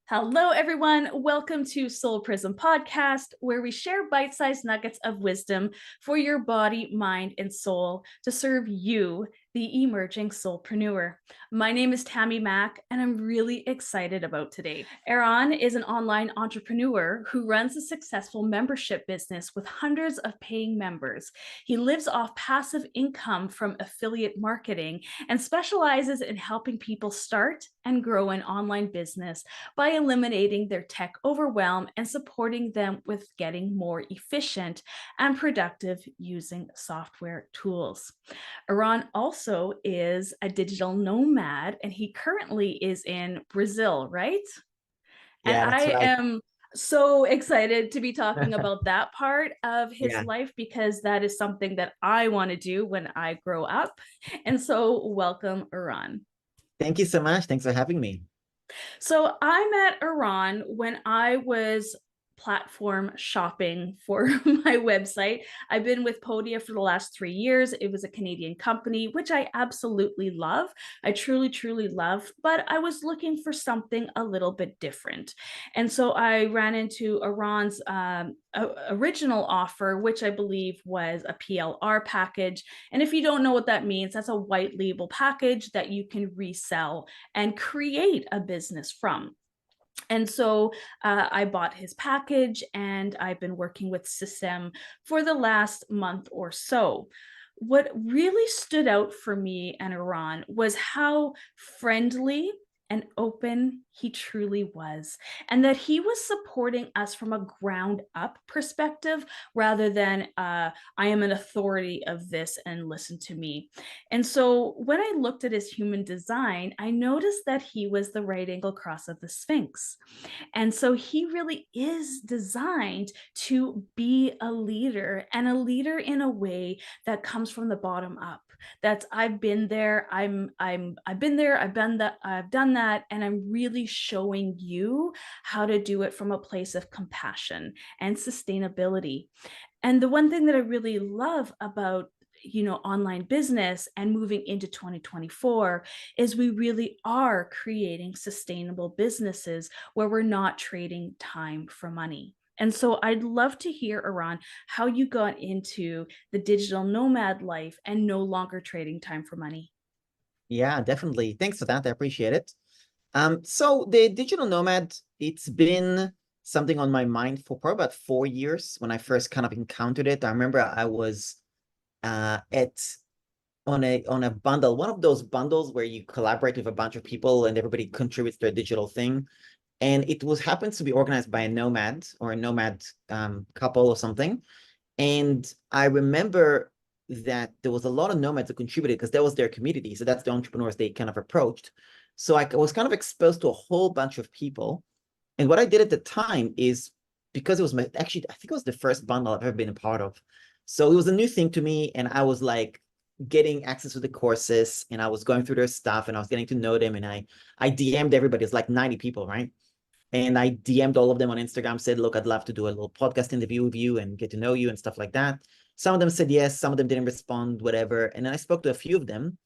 Hello, everyone. Welcome to Soul Prism Podcast, where we share bite-sized nuggets of wisdom for your body, mind, and soul to serve you, the emerging soulpreneur. My name is Tammy Mack, and I'm really excited about today. Eran is an online entrepreneur who runs a successful membership business with hundreds of paying members. He lives off passive income from affiliate marketing and specializes in helping people start and grow an online business by eliminating their tech overwhelm and supporting them with getting more efficient and productive using software tools. Eran also is a digital nomad, and he currently is in Brazil, right? And Yeah, that's I right. am so excited to be talking about that part of his Yeah. life because that is something that I want to do when I grow up. And so, welcome, Eran. Thank you so much. Thanks for having me. So I met Eran when I was platform shopping for my website. I've been with Podia for the last 3 years. It was a Canadian company, which I absolutely love. I truly, truly love, but I was looking for something a little bit different. And so I ran into Eran's original offer, which I believe was a PLR package. And if you don't know what that means, that's a white label package that you can resell and create a business from. And so I bought his package and I've been working with System for the last month or so. What really stood out for me and Eran was how friendly and open he truly was, and that he was supporting us from a ground up perspective rather than I am an authority of this and listen to me. And so when I looked at his human design, I noticed that he was the right angle cross of the Sphinx. And so he really is designed to be a leader, and a leader in a way that comes from the bottom up. That's I've been there, I've been there, I've done that, and I'm really showing you how to do it from a place of compassion and sustainability. And the one thing that I really love about online business and moving into 2024 is we really are creating sustainable businesses where we're not trading time for money. And so I'd love to hear, Eran, how you got into the digital nomad life and no longer trading time for money. Yeah, definitely. Thanks for that. I appreciate it. So the digital nomad, it's been something on my mind for probably about 4 years when I first kind of encountered it. I remember I was at on a bundle, one of those bundles where you collaborate with a bunch of people and everybody contributes to a digital thing. And it was happens to be organized by a nomad or a nomad couple or something. And I remember that there was a lot of nomads that contributed because that was their community. So that's the entrepreneurs they kind of approached. So I was kind of exposed to a whole bunch of people. And what I did at the time is, because it was actually, I think it was the first bundle I've ever been a part of. So it was a new thing to me. And I was like getting access to the courses and I was going through their stuff and I was getting to know them. And I DM'd everybody. It's like 90 people, right? And I DM'd all of them on Instagram, said, look, I'd love to do a little podcast interview with you and get to know you and stuff like that. Some of them said yes, some of them didn't respond, whatever. And then I spoke to a few of them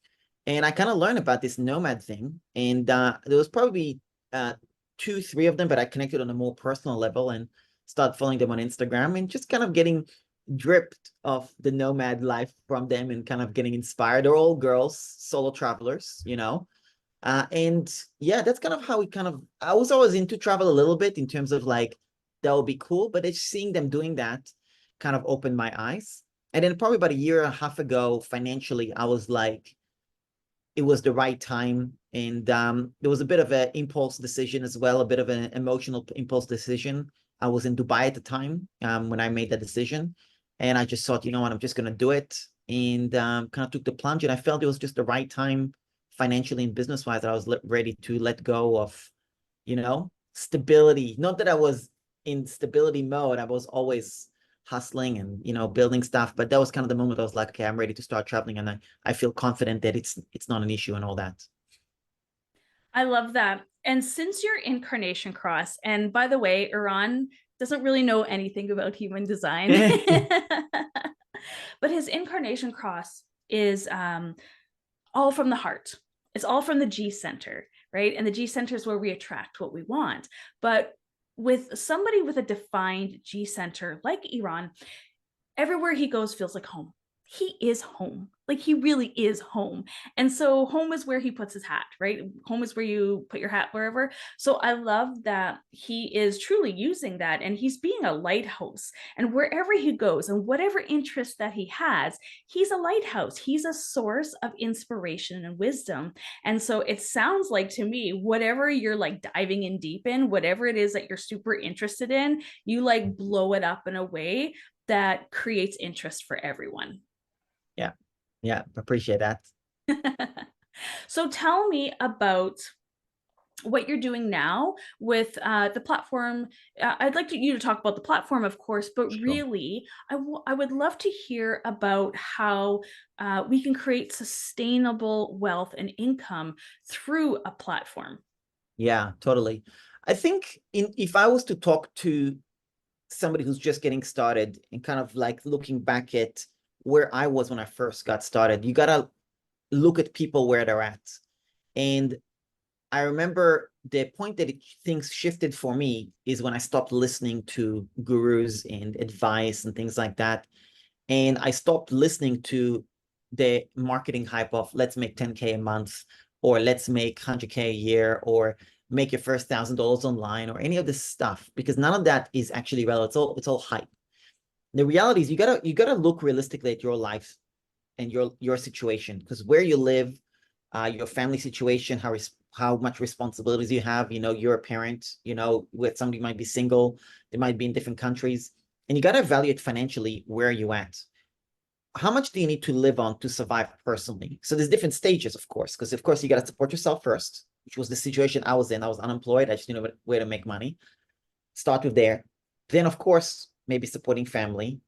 and I kind of learned about this nomad thing. And there was probably 2, 3 of them, but I connected on a more personal level and started following them on Instagram and just kind of getting dripped of the nomad life from them and kind of getting inspired. They're all girls, solo travelers, and yeah, that's kind of how I was always into travel a little bit in terms of like, that would be cool, but it's seeing them doing that kind of opened my eyes. And then probably about a year and a half ago, financially, I was like, it was the right time. And there was a bit of an impulse decision as well, a bit of an emotional impulse decision. I was in Dubai at the time when I made that decision. And I just thought, you know what, I'm just going to do it. And kind of took the plunge. And I felt it was just the right time financially and business wise that I was ready to let go of, stability. Not that I was in stability mode. I was always hustling and, building stuff. But that was kind of the moment I was like, okay, I'm ready to start traveling. And I feel confident that it's not an issue and all that. I love that. And since your incarnation cross, and by the way, Eran doesn't really know anything about human design, but his incarnation cross is all from the heart. It's all from the G center, right? And the G center is where we attract what we want. But with somebody with a defined G center like Eran, everywhere he goes feels like home. He is home. Like he really is home. And so home is where he puts his hat, right? Home is where you put your hat wherever. So I love that he is truly using that and he's being a lighthouse. And wherever he goes and whatever interest that he has, he's a lighthouse. He's a source of inspiration and wisdom. And so it sounds like to me, whatever you're like diving in deep in, whatever it is that you're super interested in, you like blow it up in a way that creates interest for everyone. Yeah. Yeah. Appreciate that. So tell me about what you're doing now with the platform. I'd like you to talk about the platform, of course, but Sure. really, I would love to hear about how we can create sustainable wealth and income through a platform. Yeah, totally. I think if I was to talk to somebody who's just getting started and kind of like looking back at where I was when I first got started, you gotta look at people where they're at. And I remember the point that things shifted for me is when I stopped listening to gurus and advice and things like that. And I stopped listening to the marketing hype of let's make 10K a month, or let's make 100K a year, or make your first $1,000 online, or any of this stuff, because none of that is actually relevant. It's all hype. The reality is you gotta look realistically at your life and your situation, because where you live, your family situation, how much responsibilities you have. You're a parent. With somebody might be single, they might be in different countries, and you got to evaluate financially where you at. How much do you need to live on to survive personally? So there's different stages, of course, because of course you got to support yourself first, which was the situation I was in. I was unemployed. I just didn't know where to make money. Start with there. Then, of course, maybe supporting family,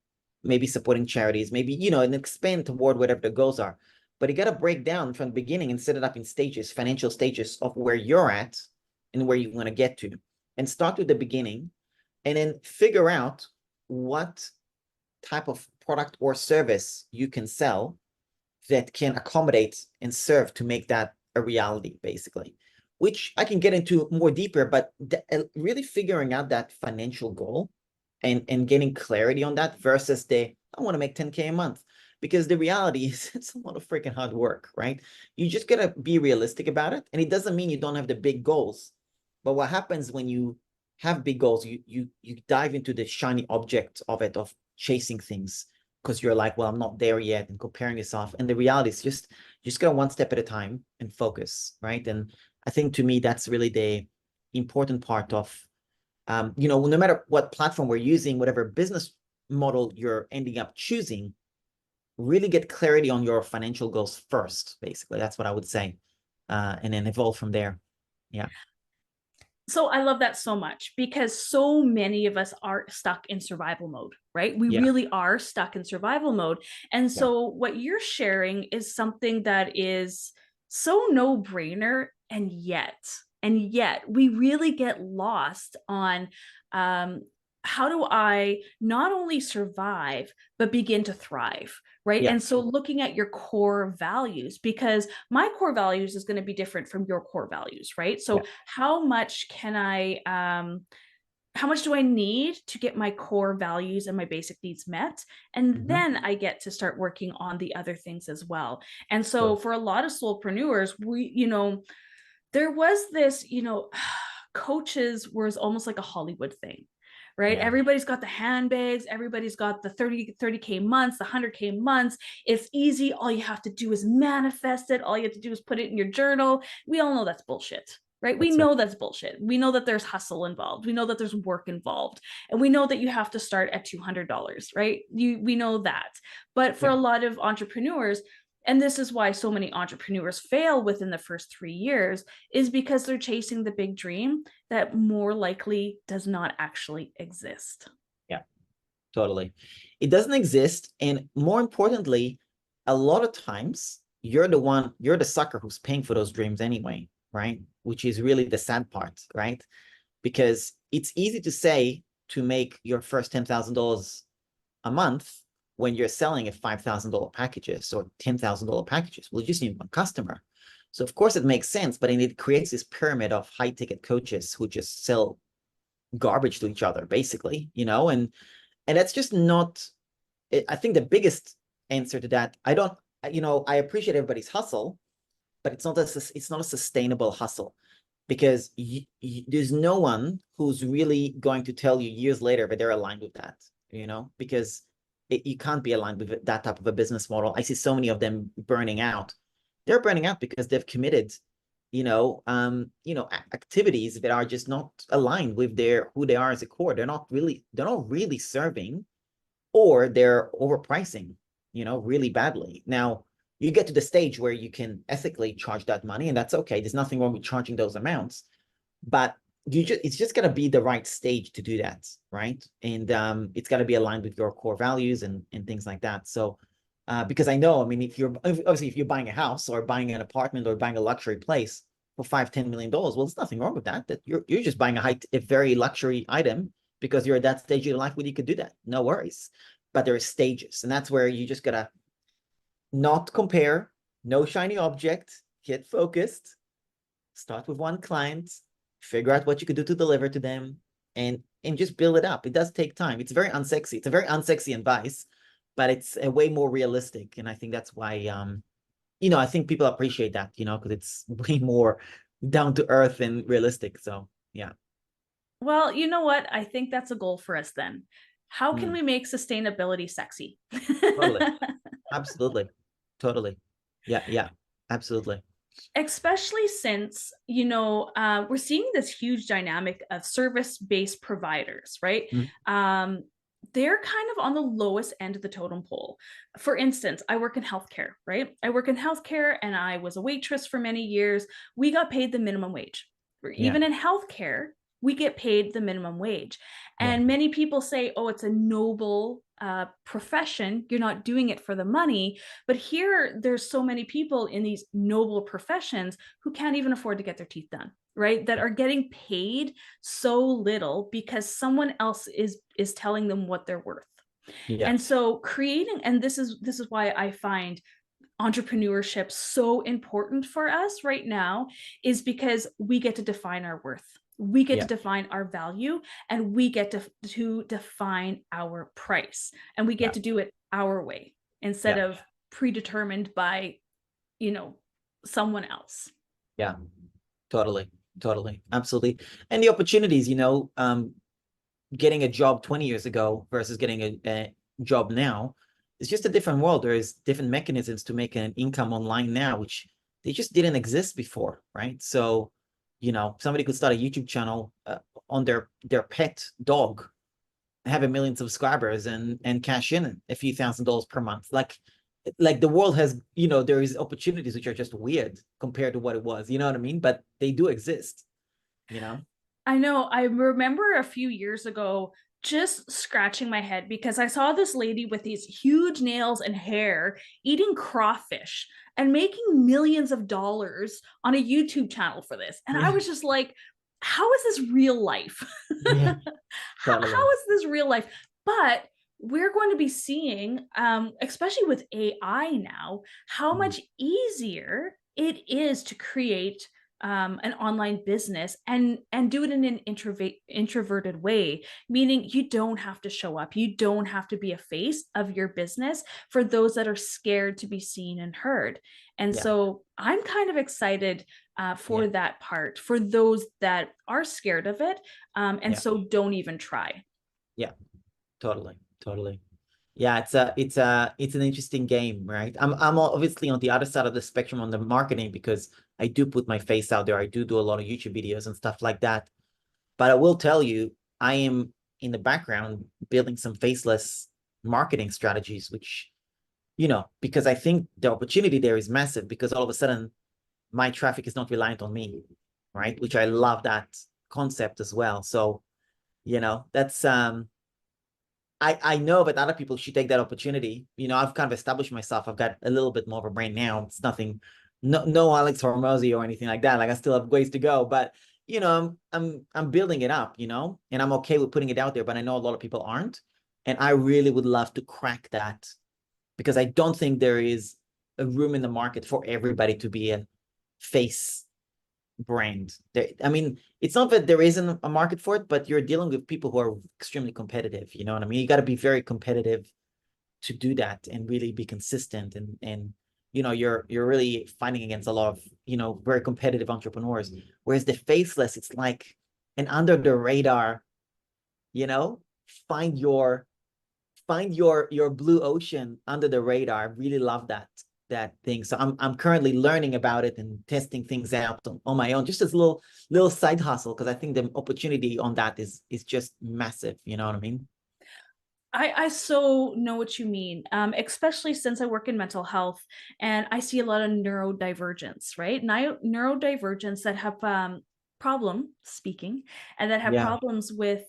maybe supporting charities, maybe, and expand toward whatever the goals are. But you got to break down from the beginning and set it up in stages, financial stages of where you're at and where you want to get to. And start with the beginning and then figure out what type of product or service you can sell that can accommodate and serve to make that a reality, basically, which I can get into more deeper, but really figuring out that financial goal and getting clarity on that versus I want to make 10K a month. Because the reality is it's a lot of freaking hard work, right? You just got to be realistic about it. And it doesn't mean you don't have the big goals. But what happens when you have big goals, you dive into the shiny object of it, of chasing things, because you're like, well, I'm not there yet, and comparing yourself. And the reality is just go one step at a time and focus, right? And I think to me, that's really the important part of, no matter what platform we're using, whatever business model you're ending up choosing, really get clarity on your financial goals first, basically. That's what I would say. And then evolve from there. Yeah. So I love that so much because so many of us are stuck in survival mode, right? We Yeah. really are stuck in survival mode. And Yeah. so what you're sharing is something that is so no brainer. And yet we really get lost on how do I not only survive, but begin to thrive, right? Yeah. And so looking at your core values, because my core values is going to be different from your core values, right? Yeah. So how much how much do I need to get my core values and my basic needs met? And then I get to start working on the other things as well. And so Sure. for a lot of soulpreneurs, there was this, coaches was almost like a Hollywood thing, right? Yeah. Everybody's got the handbags, everybody's got the 30K months, the 100K months. It's easy. All you have to do is manifest it. All you have to do is put it in your journal. We all know that's bullshit, right? We That's right. know that's bullshit. We know that there's hustle involved. We know that there's work involved. And we know that you have to start at $200, right? We know that. But for Yeah. a lot of entrepreneurs, and this is why so many entrepreneurs fail within the first 3 years, is because they're chasing the big dream that more likely does not actually exist. Yeah. Totally. It doesn't exist. And more importantly, a lot of times you're the sucker who's paying for those dreams anyway, right? Which is really the sad part, right? Because it's easy to say to make your first $10,000 a month when you're selling a $5,000 packages or $10,000 packages. Well, you just need one customer. So of course it makes sense, but then it creates this pyramid of high ticket coaches who just sell garbage to each other, basically, and that's just not, I think the biggest answer to that, I appreciate everybody's hustle, but it's not a sustainable hustle, because there's no one who's really going to tell you years later that they're aligned with that, because you can't be aligned with that type of a business model. I see so many of them burning out. They're burning out because they've committed, activities that are just not aligned with who they are as a core. They're not really serving, or they're overpricing, really badly. Now, you get to the stage where you can ethically charge that money, and that's okay. There's nothing wrong with charging those amounts, but it's just got to be the right stage to do that, right? And it's got to be aligned with your core values and things like that. So, because I know, I mean, if you're buying a house or buying an apartment or buying a luxury place for $5-10 million, well, there's nothing wrong with that. That you're just buying a very luxury item because you're at that stage of your life where you could do that. No worries. But there are stages, and that's where you just gotta not compare, no shiny object, get focused, start with one client, figure out what you could do to deliver to them, and just build it up. It does take time. It's very unsexy. It's a very unsexy advice, but it's a way more realistic. And I think that's why, I think people appreciate that, because it's way more down to earth and realistic. So yeah. Well, you know what? I think that's a goal for us then. How can Mm, we make sustainability sexy? totally. Absolutely. Totally. Yeah. Absolutely. Especially since, we're seeing this huge dynamic of service-based providers, right? Mm, They're kind of on the lowest end of the totem pole. For instance, I work in healthcare, right? I work in healthcare and I was a waitress for many years. We got paid the minimum wage. yeah. Even in healthcare, we get paid the minimum wage. Yeah. And many people say, oh, it's a noble profession. You're not doing it for the money. But here, there's so many people in these noble professions who can't even afford to get their teeth done, right? That are getting paid so little because someone else is telling them what they're worth. Yeah. And so and this is why I find entrepreneurship so important for us right now, is because we get to define our worth. We get to Yeah. define our value, and we get to define our price, and we Yeah. get to do it our way instead Yeah. of predetermined by, someone else. Yeah. Totally. Totally. Absolutely. And the opportunities, getting a job 20 years ago versus getting a job now, it's just a different world. There's different mechanisms to make an income online now, which they just didn't exist before, right? So, somebody could start a YouTube channel on their pet dog, have 1 million subscribers, and cash in a few $1,000s per month. Like the world has, there is opportunities which are just weird compared to what it was, you know what I mean? But they do exist, you know? I know. I remember a few years ago just scratching my head because I saw this lady with these huge nails and hair eating crawfish and making millions of dollars on a YouTube channel for this. And I Yeah. was just like, how is this real life? Yeah. Totally. How is this real life? But we're going to be seeing, especially with AI now, how Mm. much easier it is to create an online business and do it in an introverted way, meaning you don't have to show up, you don't have to be a face of your business for those that are scared to be seen and heard. And Yeah. so I'm kind of excited for Yeah. that part, for those that are scared of it, and Yeah. so don't even try. Yeah. Totally. Totally. Yeah, it's an interesting game, right? I'm obviously on the other side of the spectrum on the marketing, because I do put my face out there. I do a lot of YouTube videos and stuff like that. But I will tell you, I am in the background building some faceless marketing strategies, which, because I think the opportunity there is massive, because all of a sudden my traffic is not reliant on me, right? Which I love that concept as well. So, that's I know that other people should take that opportunity. I've kind of established myself. I've got a little bit more of a brain now. It's nothing, no Alex Hormozy or anything like that. Like, I still have ways to go, but I'm building it up, and I'm okay with putting it out there, but I know a lot of people aren't. And I really would love to crack that, because I don't think there is a room in the market for everybody to be face brand. I mean, it's not that there isn't a market for it, but you're dealing with people who are extremely competitive. You know what I mean? You got to be very competitive to do that and really be consistent. And you're really fighting against a lot of very competitive entrepreneurs. Whereas the faceless, it's like an under the radar. You know, find your blue ocean under the radar. I really love that thing. So I'm currently learning about it and testing things out on my own, just as a little side hustle, because I think the opportunity on that is just massive. You know what I mean? I so know what you mean, especially since I work in mental health and I see a lot of neurodivergence, right? Neurodivergence that have problem speaking and that have Yeah. problems with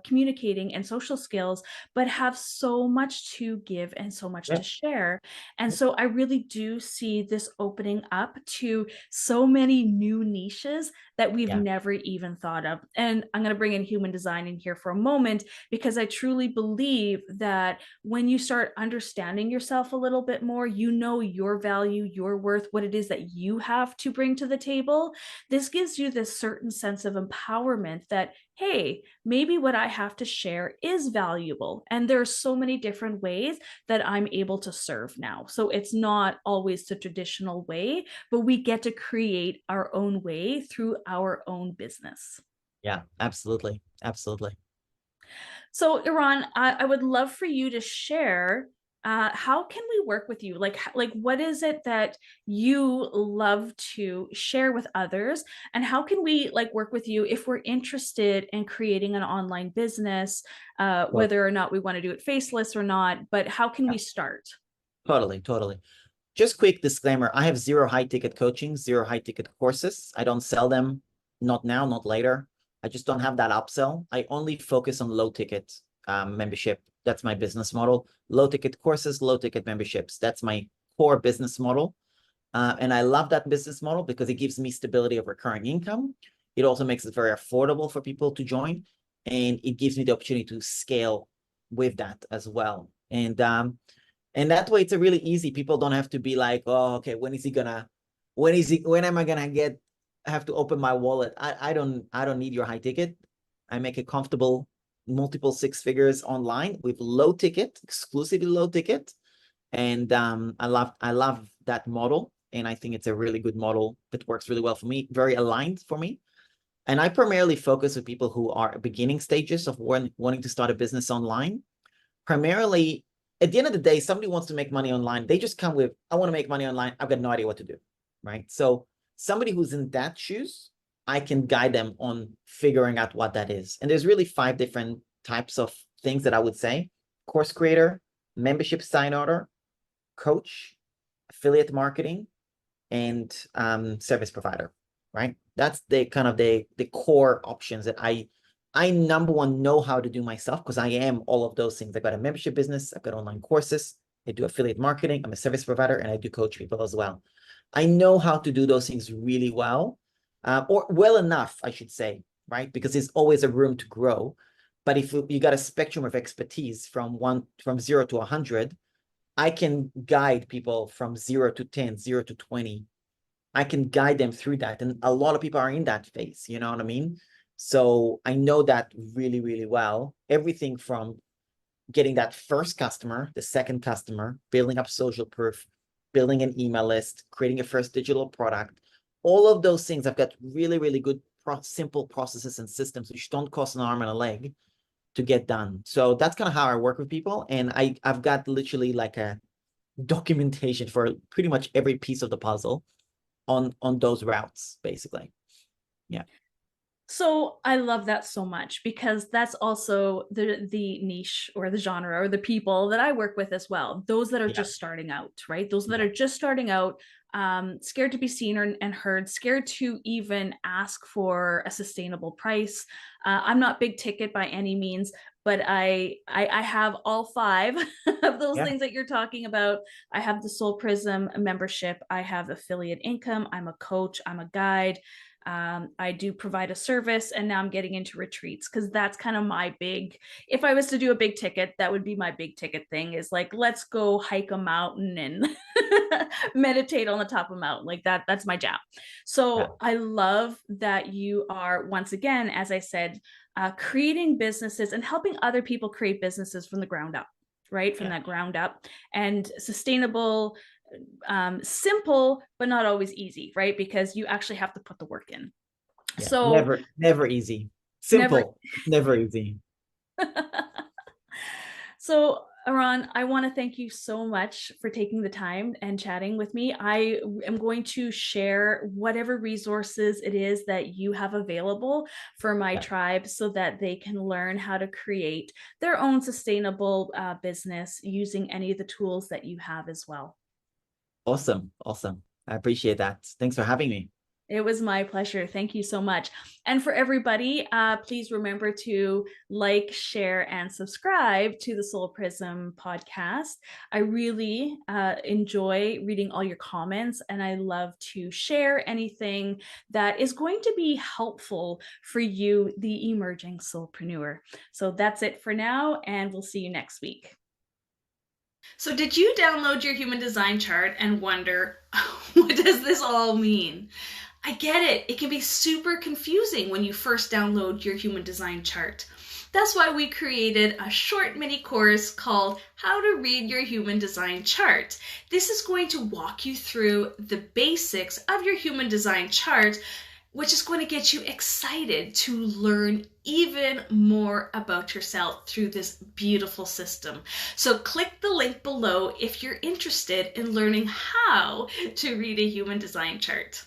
communicating and social skills, but have so much to give and so much to Yep. share. And so I really do see this opening up to so many new niches that we've Yeah. never even thought of. And I'm going to bring in human design in here for a moment because I truly believe that when you start understanding yourself a little bit more, you know your value, your worth, what it is that you have to bring to the table. This gives you this certain sense of empowerment that, hey, maybe what I have to share is valuable. And there are so many different ways that I'm able to serve now. So it's not always the traditional way, but we get to create our own way through our own business. Yeah, absolutely. Absolutely. So, Iran, I would love for you to share how can we work with you? Like, what is it that you love to share with others, and how can we like work with you if we're interested in creating an online business, Well, whether or not we want to do it faceless or not? But how can yeah, we start? totally, totally. Just quick disclaimer, I have zero high ticket coaching, zero high ticket courses. I don't sell them, not now, not later. I just don't have that upsell. I only focus on low ticket membership. That's my business model. Low ticket courses, low ticket memberships. That's my core business model. And I love that business model because it gives me stability of recurring income. It also makes it very affordable for people to join. And it gives me the opportunity to scale with that as well. And that way it's a really easy. People don't have to be like, oh, okay, when am I gonna have to open my wallet? I don't need your high ticket. I make it comfortable, multiple six figures online with low ticket, exclusively low ticket. And I love that model. And I think it's a really good model that works really well for me, very aligned for me. And I primarily focus with people who are at beginning stages of wanting to start a business online. Primarily, at the end of the day, somebody wants to make money online. They just come with, I want to make money online. I've got no idea what to do, right? So somebody who's in that shoes, I can guide them on figuring out what that is. And there's really 5 different types of things that I would say: course creator, membership sign order, coach, affiliate marketing, and service provider, right? That's the kind of the core options that I number one know how to do myself, because I am all of those things. I've got a membership business, I've got online courses, I do affiliate marketing, I'm a service provider, and I do coach people as well. I know how to do those things really well, or well enough, I should say, right? Because there's always a room to grow. But if you got a spectrum of expertise from 0 to 100, I can guide people from 0 to 10, 0 to 20. I can guide them through that. And a lot of people are in that phase, you know what I mean? So I know that really, really well. Everything from getting that first customer, the second customer, building up social proof, building an email list, creating a first digital product, all of those things. I've got really, really good, simple processes and systems which don't cost an arm and a leg to get done. So that's kind of how I work with people. And I've got literally like a documentation for pretty much every piece of the puzzle on those routes, basically. Yeah. So I love that so much because that's also the niche or the genre or the people that I work with as well. Those that are Yeah. just starting out, right? Those that Yeah. are just starting out, scared to be seen and heard, scared to even ask for a sustainable price. I'm not big ticket by any means, but I have all 5 of those Yeah. things that you're talking about. I have the Soul Prism membership. I have affiliate income. I'm a coach. I'm a guide. I do provide a service, and now I'm getting into retreats because that's kind of my big, if I was to do a big ticket, that would be my big ticket thing, is like, let's go hike a mountain and meditate on the top of a mountain. Like that's my jam. Yeah. So I love that you are, once again, as I said, creating businesses and helping other people create businesses from the ground up, right? From Yeah. that ground up, and sustainable, simple, but not always easy, right? Because you actually have to put the work in. Yeah. So Never easy. never. Simple, never easy. So, Eran, I want to thank you so much for taking the time and chatting with me. I am going to share whatever resources it is that you have available for my Yeah. tribe so that they can learn how to create their own sustainable business using any of the tools that you have as well. Awesome. Awesome. I appreciate that. Thanks for having me. It was my pleasure. Thank you so much. And for everybody, please remember to like, share, and subscribe to the Soul Prism podcast. I really enjoy reading all your comments, and I love to share anything that is going to be helpful for you, the emerging soulpreneur. So that's it for now, and we'll see you next week. So did you download your human design chart and wonder, what does this all mean? I get it. It can be super confusing when you first download your human design chart. That's why we created a short mini course called How to Read Your Human Design Chart. This is going to walk you through the basics of your human design chart, which is going to get you excited to learn even more about yourself through this beautiful system. So click the link below if you're interested in learning how to read a human design chart.